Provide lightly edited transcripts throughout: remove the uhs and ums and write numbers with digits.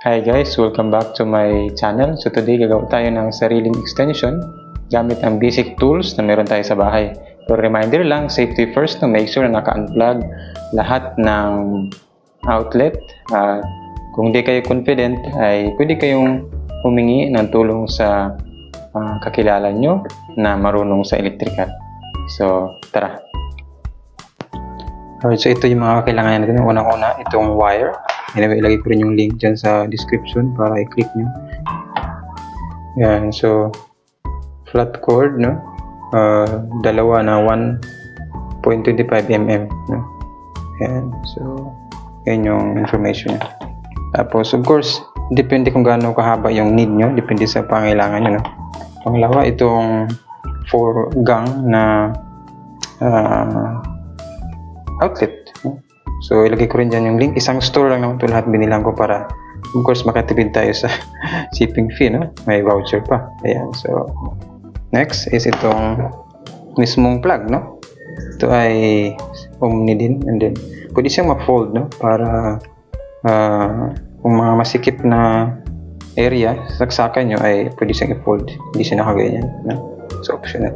Hi guys, welcome back to my channel. So today gagawa tayo ng sariling extension gamit ang basic tools na meron tayo sa bahay. Pero reminder lang, safety first, make sure na naka-unplug lahat ng outlet. Kung di kayo confident ay pwede kayong humingi ng tulong sa kakilala nyo na marunong sa electrical. So tara! Alright, so ito yung mga kailangan natin. Unang-una, itong wire. Anyway, ilagay ko rin yung link dyan sa description para i-click nyo. Yan, so flat cord, no? Dalawa na 1.25 mm, no? Yan, so yan yung information. Tapos, of course, depende kung gaano kahaba yung need nyo. Depende sa pangailangan nyo, no? Pangalawa, itong 4 gang na outlet. So, ilagay ko rin dyan yung link. Isang store lang naman ito lahat binilang ko para, of course, makatipid tayo sa shipping fee, no? May voucher pa. Ayan. So, next is itong mismong plug, no? Ito ay omni din. And then, pwede siyang ma-fold, no? Para kung mga masikip na area, saksakan nyo ay pwede siyang i-fold. Hindi siya nakaganyan, no? So, optional.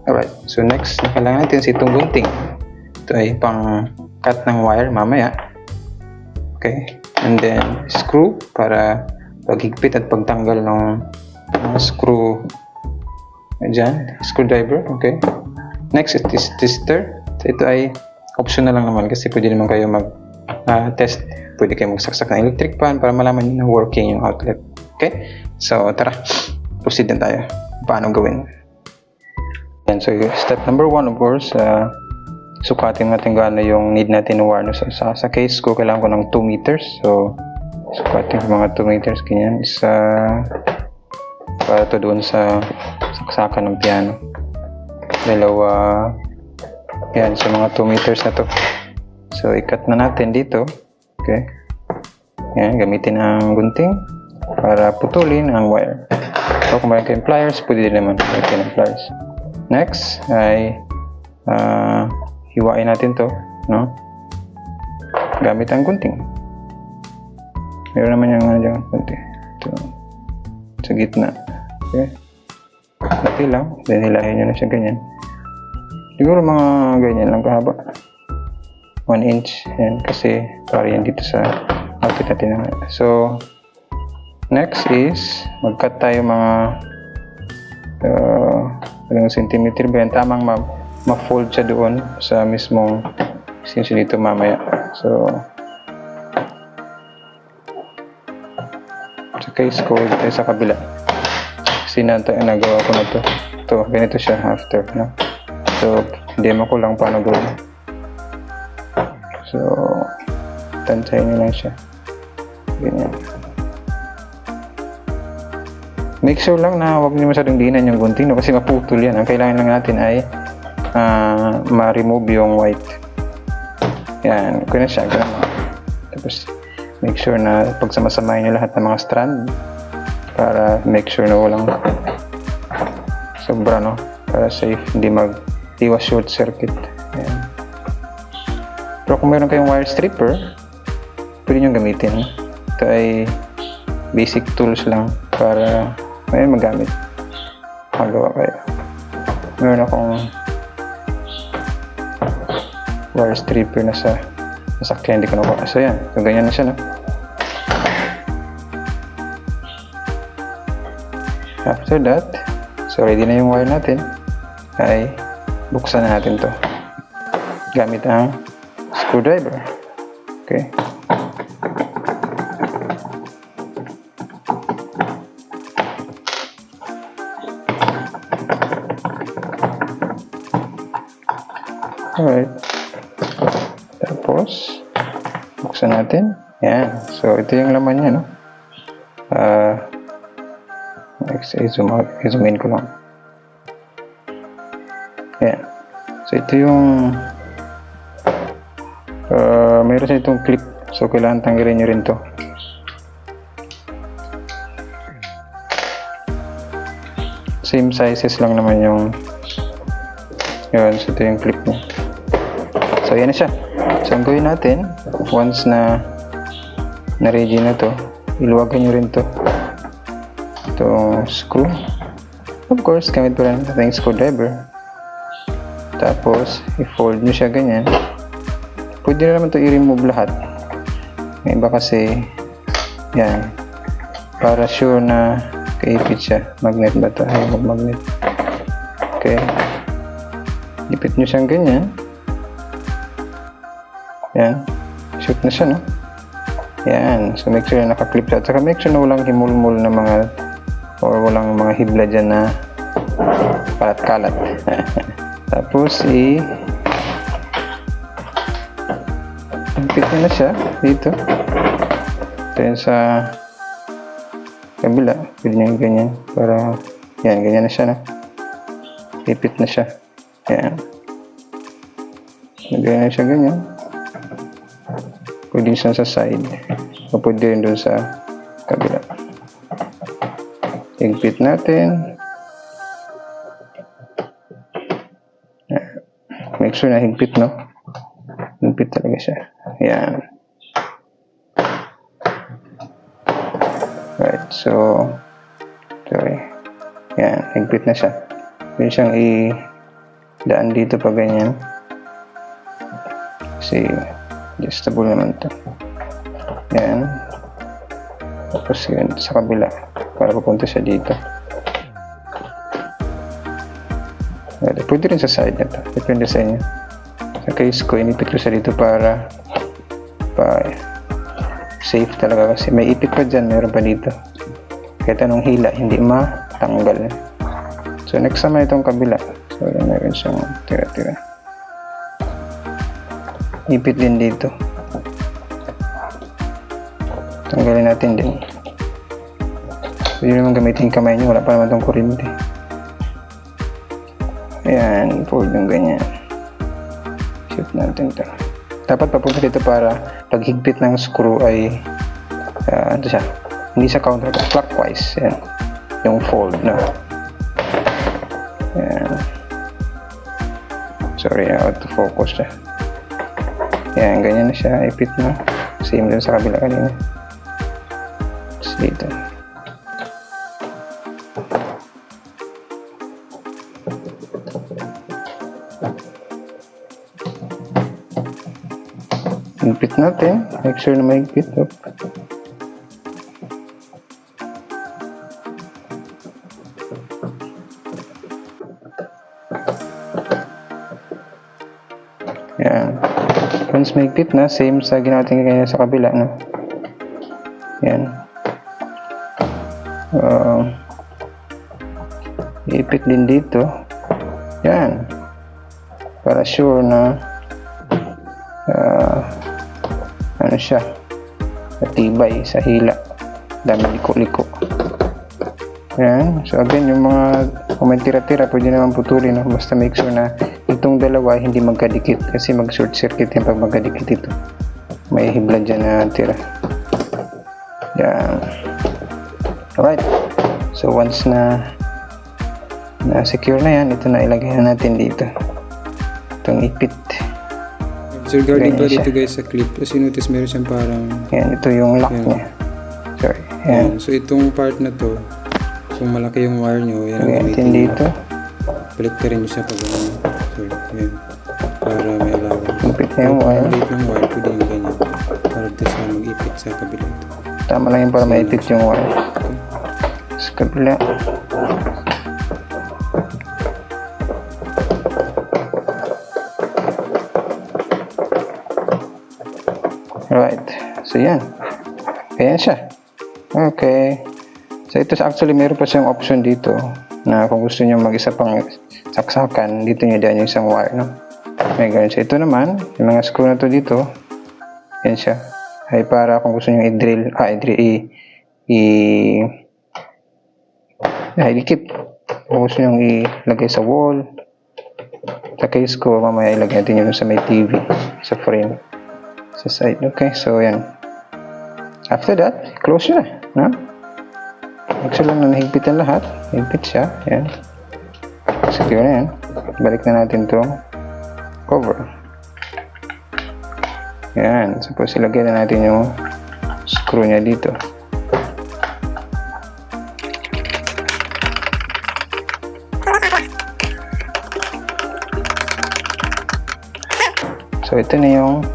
Alright. So, next, kailangan natin itong gunting. Ito ay pang cut ng wire mamaya. Okay. And then, screw para paghigpit at pagtanggal ng screw dyan. Screwdriver. Okay. Next is this tester. So, ito ay optional lang naman kasi pwede naman kayo mag-test. Pwede kayo magsaksak ng electric fan para malaman nyo na working yung outlet. Okay. So, tara. Proceed na tayo. Paano gawin? And so, step number 1, of course, sukatin natin gaano yung need natin ng wire. So, sa case ko, kailangan ko ng 2 meters. So, sukatin ko mga 2 meters. Ganyan. Isa para to doon sa saksakan ng piano. Dalawa. Yan. So, mga 2 meters na to. So, ikat na natin dito. Okay. Yan. Gamitin ang gunting para putulin ang wire. So, kung mayroon kayong pliers, pwede din naman gamitin ang pliers. Next ay hiwain natin to, no? Gamit ang gunting. Meron naman yung dyan, gunting. Ito. Sa gitna. Okay. Laki lang. Then hilahin nyo na siya ganyan. Siguro mga ganyan lang kahaba. 1 inch. Yan. Kasi para yan dito sa outfit natin. So, next is mag-cut tayo mga ilang centimeter ba yan? Tamang ma-fold siya doon sa mismong extension dito mamaya. So, sa case ko, dito sa kabila. Kasi nagawa ko na to. Ito, ganito siya after, no? So, demo ko lang paano gawin. So, tansyahin nyo lang siya. Ganyan. Make sure lang na huwag nyo masyadong diinan yung gunting, no? Kasi maputol yan. Ang kailangan lang natin ay ma-remove yung white. Yan, okay na siya. Ganun. Tapos, make sure na pagsamasamahin nyo lahat ng mga strand para make sure na walang sobra, no? Para safe, hindi mag-iwas short circuit. Yan. Pero kung meron kayong wire stripper, pwede nyo gamitin. Ito ay basic tools lang para may magamit. Magawa kayo. Meron akong wire stripper na sa nasakyan, hindi ko nakuha. So yan, so ganyan na siya, no? After that, so ready na yung wire natin, ay buksan na natin to gamit ang screwdriver. Okay. Alright. Tapos, buksan natin. Yan. So, ito yung laman niya, no? I-zoom in ko lang. Yan. So, ito yung mayroon sa itong clip. So, kailangan tanggalin nyo rin to. Same sizes lang naman yung yun. So, ito yung clip niya. So, yan na siya. So, ang gawin natin, once na ready na to, iluwagan nyo rin to. Itong screw. Of course, gamit pa rin natin yung screwdriver. Tapos, i-fold nyo siya ganyan. Pwede na naman to i-remove lahat. May iba kasi, yan. Para sure na kaipit siya. Magnet ba ito? Ay, magnet. Okay. Ipit nyo siyang ganyan. Yan. Shoot na siya, no? Yan. So, make sure na naka-clip siya. At saka make sure na walang himulmul na mga or walang mga hibla dyan na kalat-kalat. Tapos, ipit na siya dito. Ito yun sa kabila. Pwede nyo ganyan. Para, yan, ganyan na siya, no? Ipit na siya. Yan. Ganyan na siya, ganyan. Pwede siya sa side. O pwede rin doon sa kabila. Higpit natin. Make sure na higpit, no? Higpit talaga siya. Yan. Right, so sorry. Yan, higpit na siya. Pwede siyang i-daan dito pa ganyan. Kasi adjustable naman to. Yan. Tapos yun, sa kabila. Para pupunta siya dito. Pwede rin sa side na to. Depende sa inyo. Sa case ko, inipit ko siya dito para safe talaga kasi may ipit pa dyan, meron pa dito. Kahit anong hila, hindi matanggal. So, next naman itong kabila. So, meron siyang tira-tira. Ipit din dito. Tanggalin natin din. Pwede naman gamitin kamay nyo, wala pa naman itong kuryente. Ayan, fold yung ganyan. Shoot natin ito. Dapat papunta dito para paghigpit ng screw ay ano siya, hindi sa counterclockwise. Ayan, yung fold na. Ayan. Sorry, out to focus siya. Ayan, ganyan na siya, ipit na. Same din sa kabila kanina. Tapos dito. Higpit natin. Make sure na mahigpit. Yan. Once mahigpit na, same sa ginawa natin kanina sa kabila, no? Yan. Ipit din dito. Yan. Para sure na ano siya, matibay sa hila, dami liko-liko. Yan. So again, yung mga kung may tira-tira pwede naman putulin, no? Basta make sure na itong dalawa hindi magkadikit kasi mag short circuit yan pag magkadikit ito, may hibla dyan na tira. Yan. Alright, so once na secure na yan, ito na ilagay na natin dito itong ipit. So regarding pa dito guys sa clip, kasi notice meron siyang parang yan, ito yung lock niya. Sorry. Yan. So itong part na to, kung malaki yung wire nyo, yan ang gamitin dito. Baliktarin nyo siya pag ano. Sorry, yan. Para may alawan. Ipit na yung wire. Maliit ng wire, pwede yung ganyan. Para dito siya mag-ipit sa kabila ito. Tama lang yun para maipit yung wire. Sa kabila. Right. So, yan. Ayan siya. Okay. So, ito actually, meron pa siyang option dito na kung gusto nyo mag-isa pang saksakan, dito nyo dyan yung isang wire, no? May ganun siya. Ito naman, yung mga screw na to dito, yan siya. Ay para kung gusto nyo i-drill, i-dikit. Kung gusto nyo ilagay sa wall, sa case ko, mamaya ilagay natin yun sa may TV, sa frame. Sa side. Okay, so yan. After that, close nyo na. No? Make sure lang na nahigpitan lahat. Higpit siya. Yan. Secure na yan. Balik na natin itong cover. Yan. Suppose ilagay na natin yung screw niya dito. So, ito na yung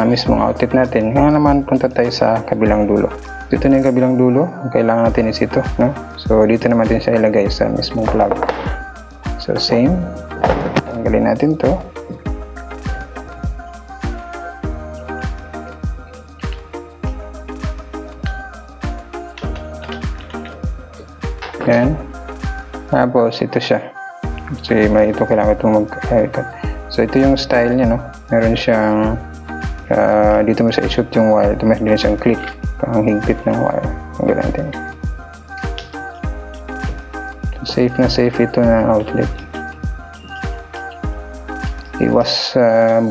mismong outlet natin. Ngayon naman, punta tayo sa kabilang dulo. Dito na yung kabilang dulo. Ang kailangan natin is ito, no? So, dito naman din siya ilagay sa mismong plug. So, same. Tanggalin natin to. Yan. Tapos, ito siya. Kasi may ito kailangan itong mag-haircut. So, ito yung style niya, no? Meron siyang dito mo sa i-shoot yung wire. Ito meron din siyang clip. Pang higpit ng wire. Tanggalin natin. Safe na safe ito na outlet. Iwas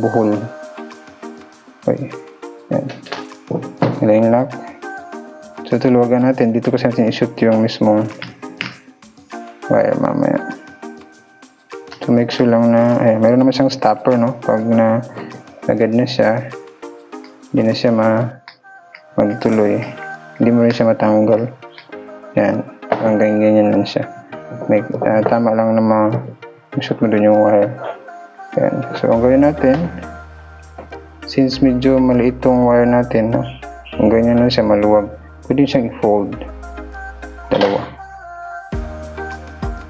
buhol. Okay. Yan. Line lock. So, tuluwagan natin. Dito kasi natin i-shoot yung mismong wire mamaya. So, make sure lang na, meron naman siyang stopper, no? Pag agad na siya, hindi na siya magtuloy. Hindi mo rin siya matanggal. Yan. Hanggang ganyan lang siya. Tama lang na ma-shoot mo dun yung wire. Yan. So, ang gawin natin, since medyo maliit tong wire natin, no? Ang ganyan lang siya, maluwag. Pwede siyang i-fold. Dalawa.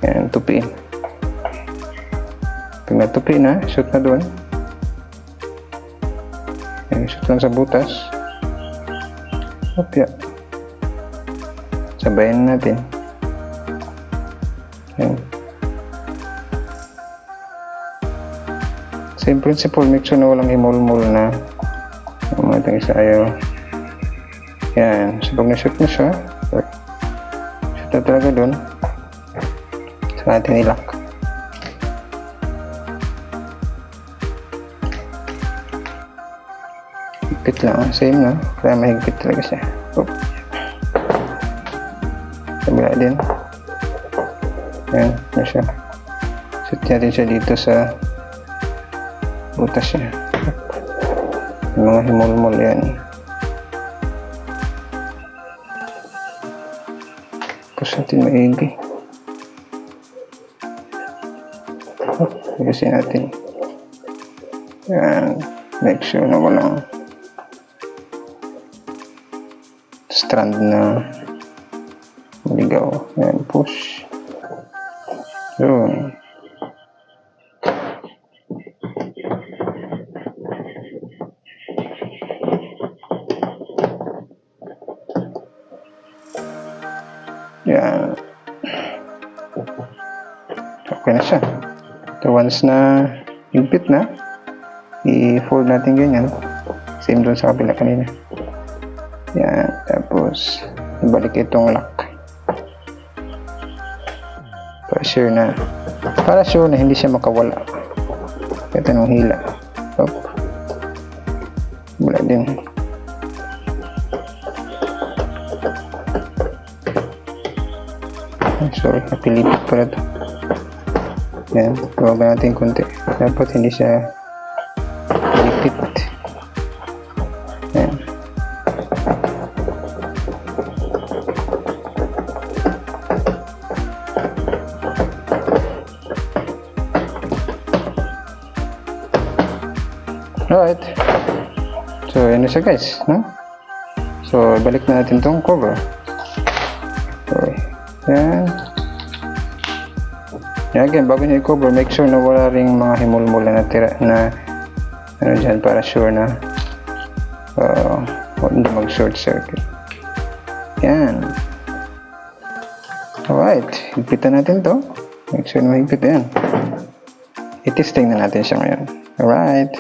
Yan, tupiin. Pag natupi na, shoot na doon. Yan, shoot lang sa butas. Opya. Sabayan natin. Yan. Same principle, make sure na walang himol-mol na mga itong isa ayaw. Yan. So, pag na-shoot na siya, shoot na talaga doon. So, natin i-lock. Higpit lang. Same, no? Kaya mahigpit talaga siya. Oop. Kabila din. Yan. Na siya. Shoot natin siya dito sa butas siya. Yung mga himol-mol yan. Push natin maigi. Ayusin natin. Yan. Make sure na walang strand na maligaw. Yan. Push. Yun. Yan. Okay na siya. So, once na higpit na, i-fold natin ganyan. Same dun sa kabila kanina. Yan. Tapos, ibalik itong lock. Para sure na hindi siya makawala. Ito nung hila. Op. Wala din. Sorry, napilipat pala ito. Yan, tawagan natin konti. Dapat hindi siya lipit. Yan. Alright. So, yan na siya guys. No? So, balik na natin itong cover. Okay. Yan. Yan again, bago nyo i-cover, make sure na wala ring mga himul-mul na natira na ano dyan para sure na hindi mag-short circuit. Yan. Alright. Higpitan natin to. Make sure na mahigpit yan. I-testing na natin siya ngayon. Alright.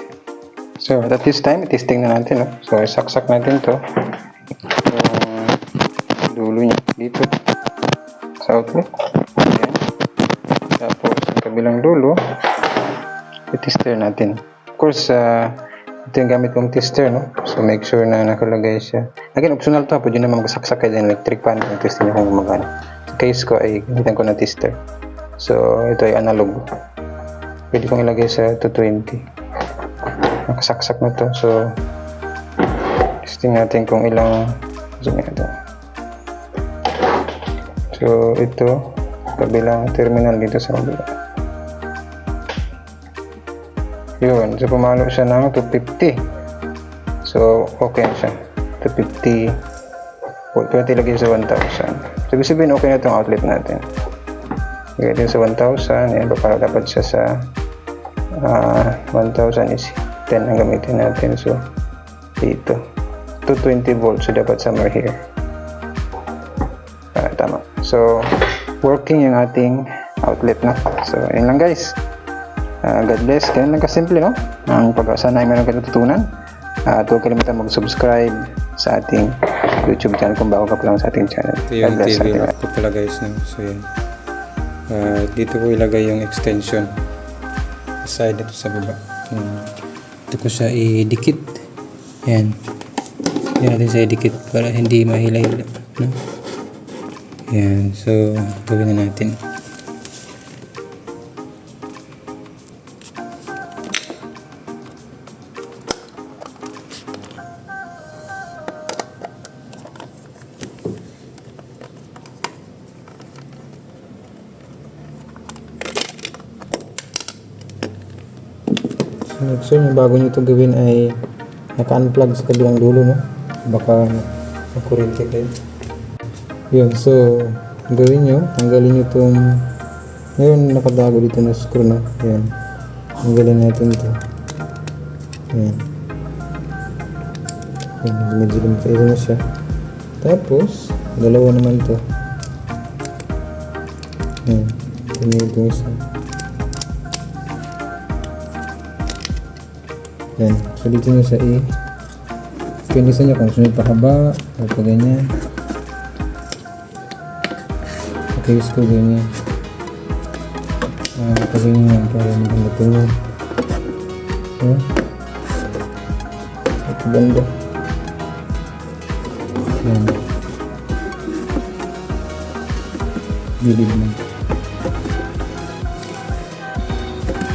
So, at this time, i-testing na natin. No? So, isaksak natin to. Yung dulo niya dito sa outlet. Ayan. Tapos, ang kabilang dulo, i-tester natin. Of course, ito yung gamit kong tester, no? So, make sure na nakalagay siya. Again, optional to. Pwede naman magsaksak kayo ng electric pan. Yung test niyo kung gumagana. Sa case ko ay gamitan ko na tester. So, ito ay analog. Pwede kong ilagay sa 220. Nakasaksak na to. So, testing natin kung ilang zoom ito. So, ito kabilang terminal dito sa kabila. Yun. So, pumalo siya ng 250. So, okay na siya. 250. 20 lagi sa 1,000. So, ibig sabihin, okay na itong outlet natin. Okay, din sa 1,000. Ayan, papalo dapat siya sa 1,000 is 10 ang gamitin natin. So, dito. 220 volts. So, dapat somewhere here. Tama. So, working yung ating outlet na. So, yun lang guys. God bless. Ganyan lang kasimple, no? Ang sana ay meron kayo natutunan. At huwag kalimutan mag-subscribe sa ating YouTube channel kung bago ka pa lang sa ating channel. Ito yung TV rack ko pala guys. No? So yan. Dito ko ilagay yung extension. Side ito sa baba. Ito ko siya idikit. Yan. Yan natin siya idikit para hindi mahila-hila. No? Yan. So, gawin na natin. So yung bago nyo ito gawin ay naka-unplug sa kabilang dulo, no? Baka makurente kayo. Yun, so gawin nyo, tanggalin nyo itong ngayon nakabago dito na screw, no? Yan, tanggalin natin ito. Yan, medyo lumitayin na siya. Tapos dalawa naman ito. Yan, itong isa. Yan. So dito nyo sa pwede sa nyo kung sunod pahaba o pa ganyan. Okay, gusto ko ganyan. Pa ganyan para maganda tulog. So ito banda. Yan. Bilid na.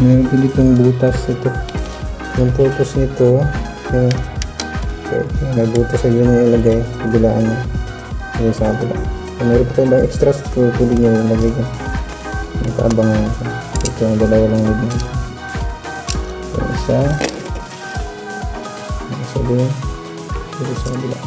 Meron din ditong butas ito. Yung purpose nito, may butas sa ganyan ilagay, kabilaan nyo. Yung sa kabila. Kung meron pa tayong extras, pwede nyo ilagay ko. Nakaabangan nyo siya. Ito ang dalawa lang yun. So, isa din. Ito sa kabila.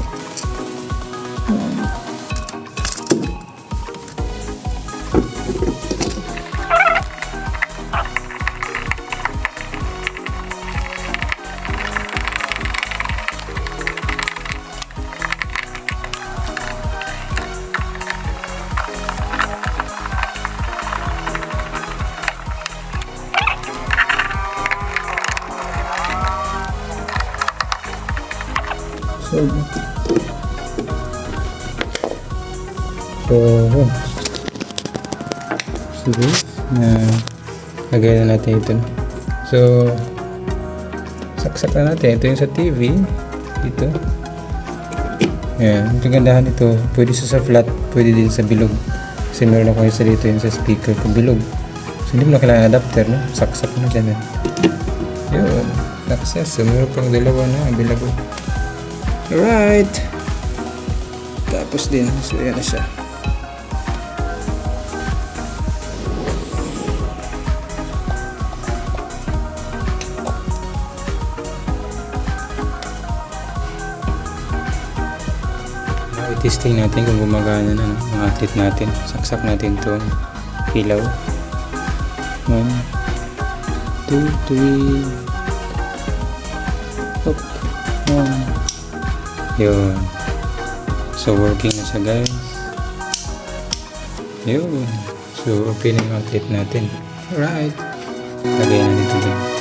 So guys, lagay na natin ito. So saksak na natin. Ito yung sa TV dito. Ayan, ang kagandahan ito, pwede sa flat, pwede din sa bilog. Kasi meron ako isa dito yung sa speaker kung bilog. So hindi mo na kailangan adapter, no? Saksak na dyan. Yun, success. So meron pang dalawa na bilog. Alright. Tapos din, so yan na siya. I-testing natin kung gumagana na ang outlet natin. Saksak natin itong ilaw. 1, 2, 3. Hop. 1. Yun. So working na siya guys. Yun. So okay na yung outlet natin. Alright. Lagay na dito din.